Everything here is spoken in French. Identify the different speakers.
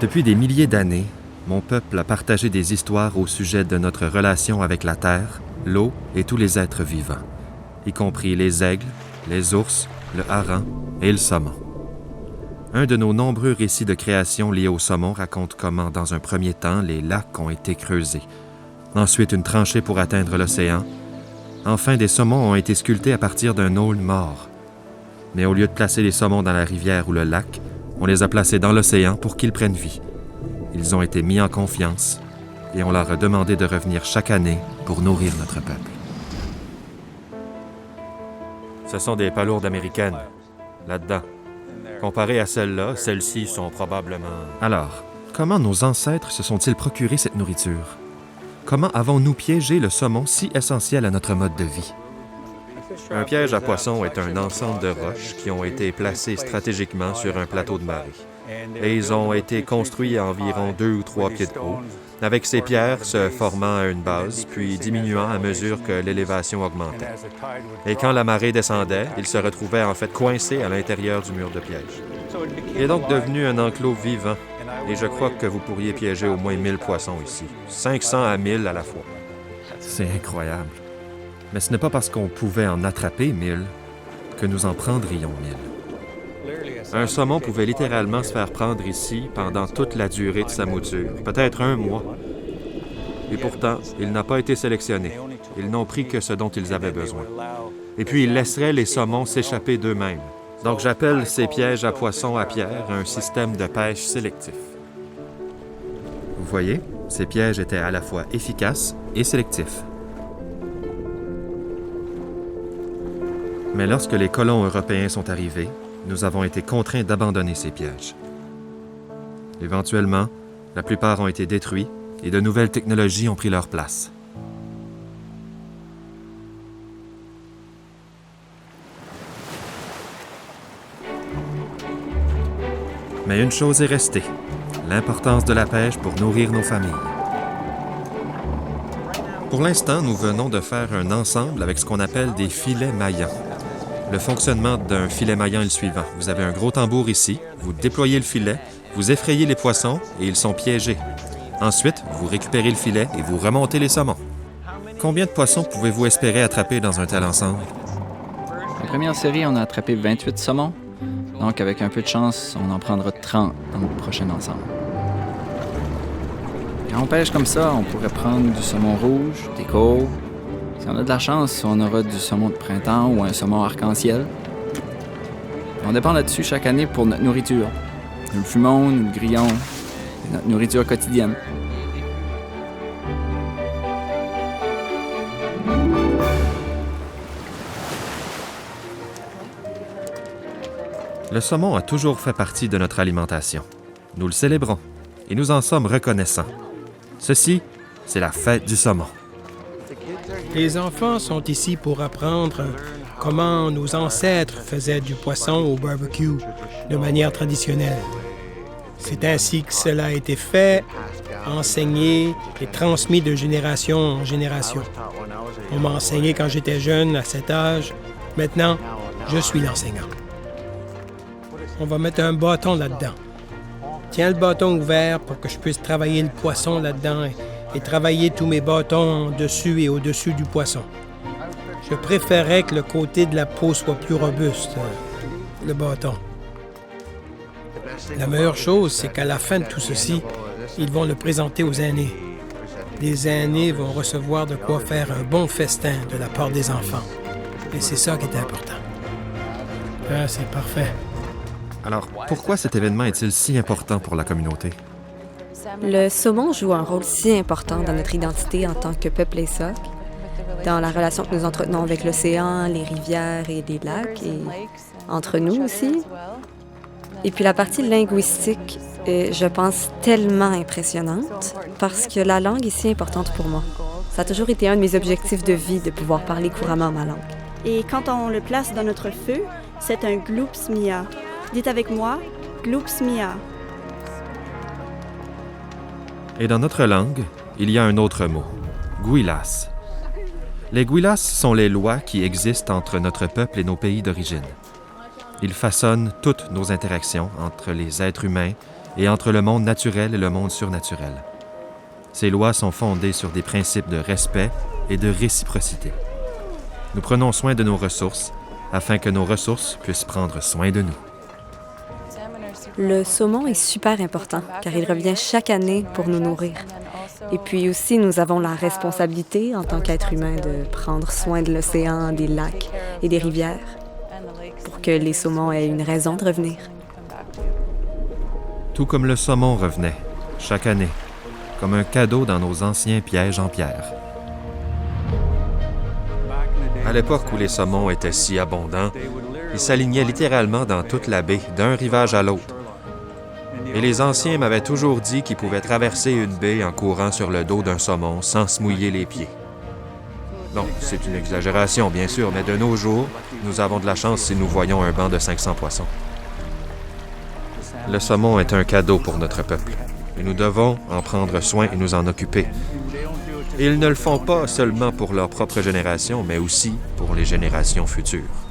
Speaker 1: Depuis des milliers d'années, mon peuple a partagé des histoires au sujet de notre relation avec la terre, l'eau et tous les êtres vivants, y compris les aigles, les ours, le hareng et le saumon. Un de nos nombreux récits de création liés au saumon raconte comment, dans un premier temps, les lacs ont été creusés. Ensuite, une tranchée pour atteindre l'océan. Enfin, des saumons ont été sculptés à partir d'un aulne mort. Mais au lieu de placer les saumons dans la rivière ou le lac, on les a placés dans l'océan pour qu'ils prennent vie. Ils ont été mis en confiance et on leur a demandé de revenir chaque année pour nourrir notre peuple. Ce sont des palourdes américaines, là-dedans. Comparées à celles-là, celles-ci sont probablement... Alors, comment nos ancêtres se sont-ils procuré cette nourriture? Comment avons-nous piégé le saumon si essentiel à notre mode de vie? Un piège à poissons est un ensemble de roches qui ont été placées stratégiquement sur un plateau de marée. Et ils ont été construits à environ 2 ou 3 pieds de haut, avec ces pierres se formant à une base, puis diminuant à mesure que l'élévation augmentait. Et quand la marée descendait, ils se retrouvaient en fait coincés à l'intérieur du mur de piège. Il est donc devenu un enclos vivant, et je crois que vous pourriez piéger au moins 1000 poissons ici, 500 à 1000 à la fois. C'est incroyable. Mais ce n'est pas parce qu'on pouvait en attraper 1000 que nous en prendrions 1000. Un saumon pouvait littéralement se faire prendre ici pendant toute la durée de sa mouture, peut-être 1 mois. Et pourtant, il n'a pas été sélectionné. Ils n'ont pris que ce dont ils avaient besoin. Et puis, ils laisseraient les saumons s'échapper d'eux-mêmes. Donc, j'appelle ces pièges à poissons à pierre un système de pêche sélectif. Vous voyez, ces pièges étaient à la fois efficaces et sélectifs. Mais lorsque les colons européens sont arrivés, nous avons été contraints d'abandonner ces pièges. Éventuellement, la plupart ont été détruits et de nouvelles technologies ont pris leur place. Mais une chose est restée, l'importance de la pêche pour nourrir nos familles. Pour l'instant, nous venons de faire un ensemble avec ce qu'on appelle des filets maillants. Le fonctionnement d'un filet maillant est le suivant. Vous avez un gros tambour ici, vous déployez le filet, vous effrayez les poissons et ils sont piégés. Ensuite, vous récupérez le filet et vous remontez les saumons. Combien de poissons pouvez-vous espérer attraper dans un tel ensemble?
Speaker 2: La première série, on a attrapé 28 saumons. Donc, avec un peu de chance, on en prendra 30 dans le prochain ensemble. Quand on pêche comme ça, on pourrait prendre du saumon rouge, des courges. Si on a de la chance, on aura du saumon de printemps ou un saumon arc-en-ciel. On dépend là-dessus chaque année pour notre nourriture. Le fumon, le grillon, c'est notre nourriture quotidienne.
Speaker 1: Le saumon a toujours fait partie de notre alimentation. Nous le célébrons et nous en sommes reconnaissants. Ceci, c'est la fête du saumon.
Speaker 3: Les enfants sont ici pour apprendre comment nos ancêtres faisaient du poisson au barbecue de manière traditionnelle. C'est ainsi que cela a été fait, enseigné et transmis de génération en génération. On m'a enseigné quand j'étais jeune, à cet âge. Maintenant, je suis l'enseignant. On va mettre un bâton là-dedans. Tiens le bâton ouvert pour que je puisse travailler le poisson là-dedans et travailler tous mes bâtons en dessus et au-dessus du poisson. Je préférerais que le côté de la peau soit plus robuste, le bâton. La meilleure chose, c'est qu'à la fin de tout ceci, ils vont le présenter aux aînés. Les aînés vont recevoir de quoi faire un bon festin de la part des enfants. Et c'est ça qui est important. Ah, c'est parfait.
Speaker 1: Alors, pourquoi cet événement est-il si important pour la communauté?
Speaker 4: Le saumon joue un rôle si important dans notre identité en tant que peuple Ésoque, dans la relation que nous entretenons avec l'océan, les rivières et les lacs, et entre nous aussi. Et puis la partie linguistique est, je pense, tellement impressionnante parce que la langue est si importante pour moi. Ça a toujours été un de mes objectifs de vie de pouvoir parler couramment ma langue.
Speaker 5: Et quand on le place dans notre feu, c'est un gloopsmia. Dites avec moi, gloopsmia.
Speaker 1: Et dans notre langue, il y a un autre mot, gwilas. Les gwilas sont les lois qui existent entre notre peuple et nos pays d'origine. Il façonne toutes nos interactions entre les êtres humains et entre le monde naturel et le monde surnaturel. Ces lois sont fondées sur des principes de respect et de réciprocité. Nous prenons soin de nos ressources afin que nos ressources puissent prendre soin de nous.
Speaker 4: Le saumon est super important car il revient chaque année pour nous nourrir. Et puis aussi, nous avons la responsabilité en tant qu'êtres humains de prendre soin de l'océan, des lacs et des rivières pour que les saumons aient une raison de revenir.
Speaker 1: Tout comme le saumon revenait, chaque année, comme un cadeau dans nos anciens pièges en pierre. À l'époque où les saumons étaient si abondants, ils s'alignaient littéralement dans toute la baie, d'un rivage à l'autre. Et les anciens m'avaient toujours dit qu'ils pouvaient traverser une baie en courant sur le dos d'un saumon sans se mouiller les pieds. Non, c'est une exagération, bien sûr, mais de nos jours, nous avons de la chance si nous voyons un banc de 500 poissons. Le saumon est un cadeau pour notre peuple, et nous devons en prendre soin et nous en occuper. Et ils ne le font pas seulement pour leur propre génération, mais aussi pour les générations futures.